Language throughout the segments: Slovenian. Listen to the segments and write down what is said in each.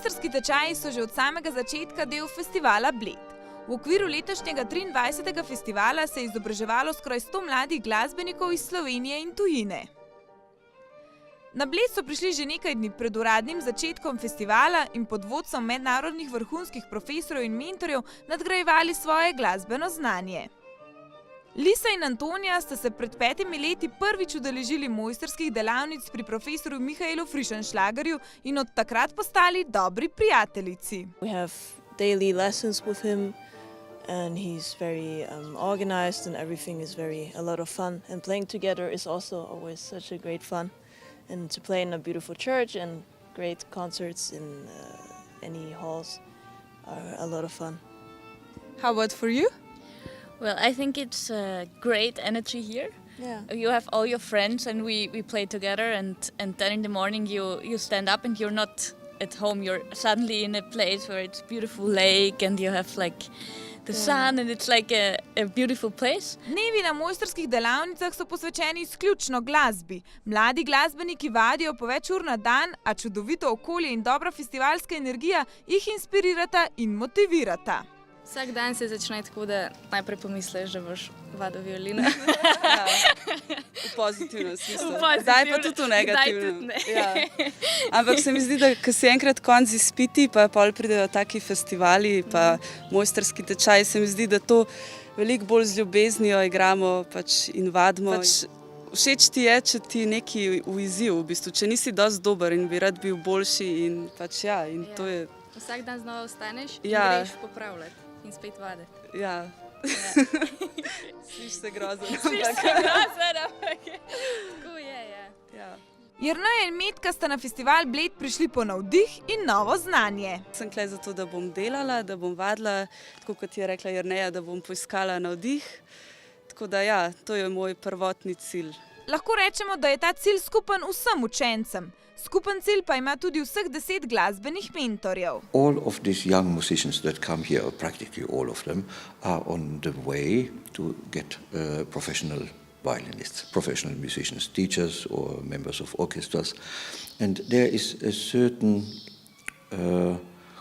Mojstrski tečaji so že od samega začetka del festivala Bled. V okviru letošnjega 23. festivala se je izobraževalo skoraj 100 mladih glasbenikov iz Slovenije in tujine. Na Bled so prišli že nekaj dni pred uradnim začetkom festivala in pod vodstvom mednarodnih vrhunskih profesorjev in mentorjev nadgrajevali svoje glasbeno znanje. Lisa in Antonija sta se pred 5 leti prvič udeležili mojstrskih delavnic pri profesorju Michaelu Frischenschlagerju in od takrat postali dobri prijateljici. We have daily lessons with him and he's very organized and everything is a lot of fun. And playing together is also always such a great fun. And to play in a beautiful church and great concerts in any halls are a lot of fun. How about for you? Well, I think it's great energy here. Yeah. You have all your friends and we play together and then in the morning you stand up and you're not at home. You're suddenly in a place where it's beautiful lake and you have like the sun and it's like a beautiful place. Dnevi na mojstrskih delavnicah so posvečeni izključno glasbi. Mladi glasbeniki vadijo po več ur na dan, a čudovito okolje in dobra festivalska energija jih inspirirata in motivirata. Vsak dan se začne tako, da najprej pomisliš, da boš vadil violino. Ja, v pozitivnem smislu. Zdaj pa tudi v negativnem. Ja. Ampak se mi zdi, da ko si enkrat konc izpiti, pa pol pridejo taki festivali, pa mojstrski tečaj, se mi zdi, da to veliko bolj z ljubeznijo igramo in vadimo. Všeč ti je, če ti neki v izziv, v bistvu, če nisi dosti dober in bi rad bil boljši in in to je... Vsak dan znova vstaneš in Ja. greš popravljati in spet vaditi. Ja. Sliši se grozno. Tako je, ja. Ja. Jernej in Metka sta na festival Bled prišli po navdih in novo znanje. Sem tukaj zato, da bom delala, da bom vadila, tako kot je rekla Jerneja, da bom poiskala navdih. Tako da ja, to je moj prvotni cilj. Lahko rečemo, da je ta cilj skupen vsem učencem. Skupen cilj pa ima tudi vseh 10 glasbenih mentorjev. All of these young musicians that come here, or practically all of them, are on the way to get professional violinists, professional musicians, teachers or members of orchestras. And there is a certain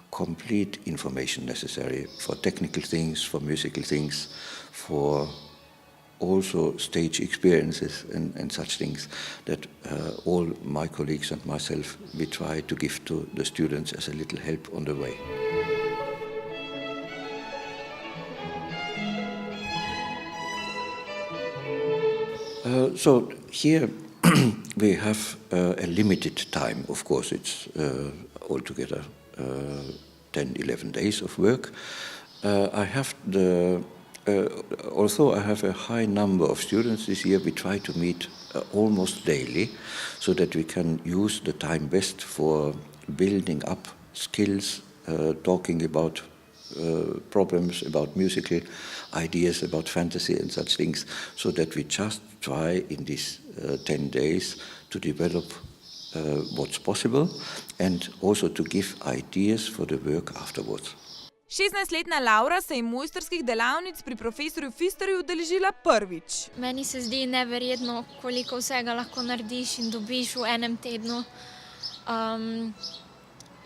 complete information necessary for technical things, for musical things, for also stage experiences and such things that all my colleagues and myself, we try to give to the students as a little help on the way. So here we have a limited time, of course, it's altogether 10-11 days of work. Although I have a high number of students this year, we try to meet almost daily so that we can use the time best for building up skills, talking about problems, about musical ideas, about fantasy and such things, so that we just try in these 10 days to develop what's possible and also to give ideas for the work afterwards. 16-letna Laura se je mojstrskih delavnic pri profesorju Fisterju udeležila prvič. Meni se zdi neverjetno, koliko vsega lahko narediš in dobiš v enem tednu.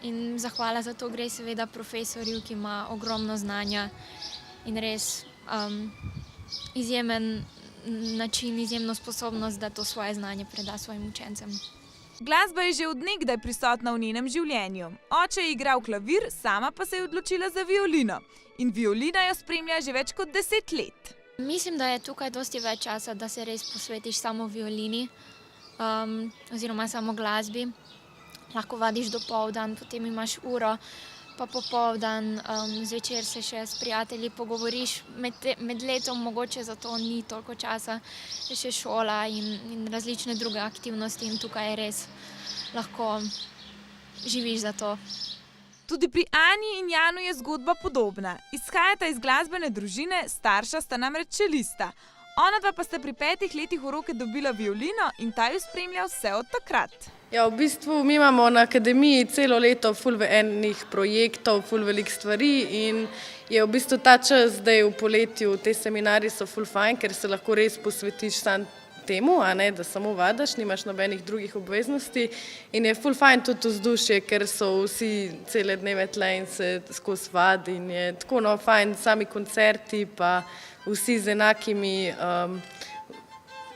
In zahvala za to gre seveda profesorju, ki ima ogromno znanja in res izjemen način, izjemno sposobnost, da to svoje znanje preda svojim učencem. Glasba je že od nekdaj prisotna v njenem življenju. Oče je igral klavir, sama pa se je odločila za violino. In violina jo spremlja že več kot 10 let. Mislim, da je tukaj dosti več časa, da se res posvetiš samo violini oziroma samo glasbi. Lahko vadiš dopoldan, potem imaš uro, pa popoldan, zvečer se še s prijatelji pogovoriš. Med letom mogoče zato ni toliko časa, je še šola in različne druge aktivnosti in tukaj res lahko živiš za to. Tudi pri Ani in Janu je zgodba podobna. Izhajata iz glasbene družine, starša sta namreč čelista. Onadva pa sta pri 5 letih v roke dobila violino in ta ju spremlja vse od takrat. Ja, v bistvu mi imamo na akademiji celo leto ful enih projektov, ful veliko stvari in je v bistvu ta čas zdaj v poletju, te seminarji so ful fajn, ker se lahko res posvetiš sam temu, a ne, da samo vadaš, nimaš nobenih drugih obveznosti in je ful fajn tudi vzdušje, ker so vsi cele dneve tle in se skozi vadi in je tako fajn, sami koncerti pa vsi z enakimi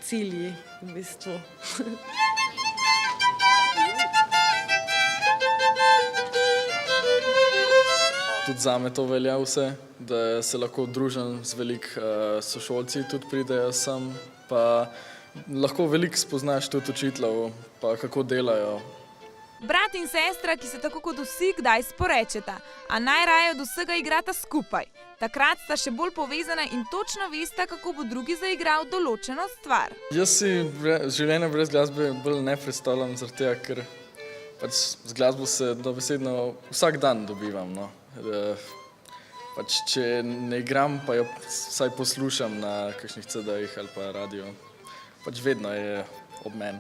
cilji v bistvu. Tudi zame to velja vse, da se lahko družim z veliko sošolci, tudi pridejo sem, pa lahko veliko spoznaš tudi učiteljev, pa kako delajo. Brat in sestra, ki se tako kot vsi kdaj sporečeta, a najraje od vsega igrata skupaj. Takrat sta še bolj povezana in točno vesta, kako bo drugi zaigral določeno stvar. Jaz si življenje brez glasbe bolj ne predstavljam, zaradi tega, ker pač z glasbo se dobesedno vsak dan dobivam. No. Pač, če ne igram, pa jo vsaj poslušam na kakšnih CD-jih ali pa radio. Pač vedno je ob meni.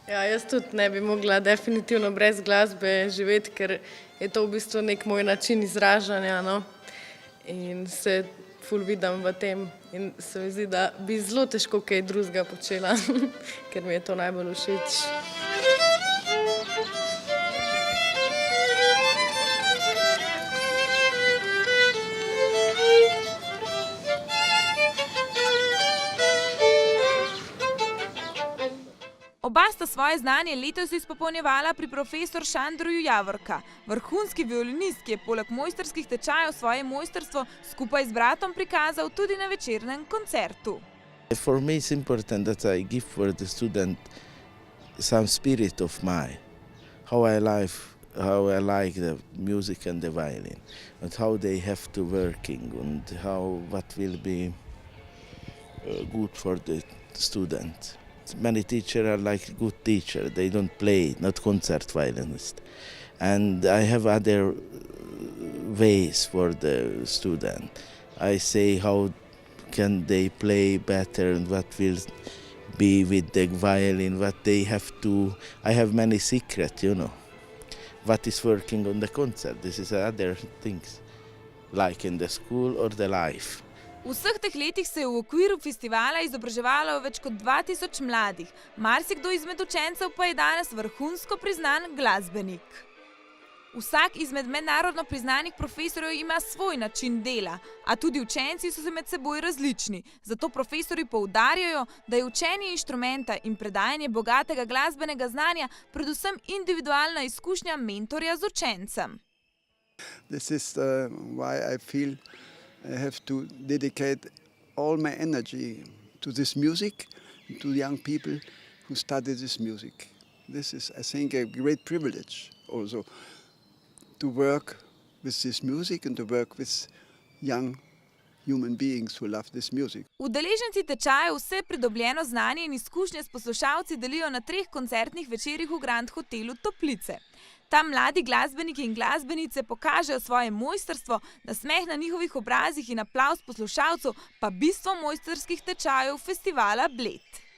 Ja, jaz tudi ne bi mogla definitivno brez glasbe živeti, ker je to v bistvu nek moj način izražanja, no. In se ful vidim v tem in se mi zdi, da bi zelo težko kaj drugega počela, ker mi je to najbolj všeč. Oba sta svoje znanje letos izpopolnjevala pri profesor Šandorju Javorka, vrhunski violinist, ki je poleg mojstrskih tečajev svoje mojstrstvo skupaj z bratom prikazal tudi na večernem koncertu. For me it's important that I give for the student some spirit of mine, how I like the music and the violin, and how they have to working and what will be good for the student. Many teachers are like good teachers, they don't play, not concert violinists. And I have other ways for the student. I say how can they play better and what will be with the violin, what they have to... I have many secrets, you know, what is working on the concert. This is other things, like in the school or the life. V vseh teh letih se je v okviru festivala izobraževalo več kot 2000 mladih, marsikdo izmed učencev pa je danes vrhunsko priznan glasbenik. Vsak izmed mednarodno priznanih profesorjev ima svoj način dela, a tudi učenci so se med seboj različni. Zato profesorji poudarjajo, da je učenje inštrumenta in predajanje bogatega glasbenega znanja predvsem individualna izkušnja mentorja z učencem. This is why I feel I have to dedicate all my energy to this music, to young people who study this music. This is, I think, a great privilege also to work with this music and to work with young human beings who love this music. Udeleženci tečajev vse pridobljeno znanje in izkušnje s poslušalci delijo na 3 koncertnih večerih v Grand Hotelu Toplice. Tam mladi glasbeniki in glasbenice pokažejo svoje mojstrstvo, nasmeh na njihovih obrazih in aplavz poslušalcev pa bistvo mojstrskih tečajev festivala Bled.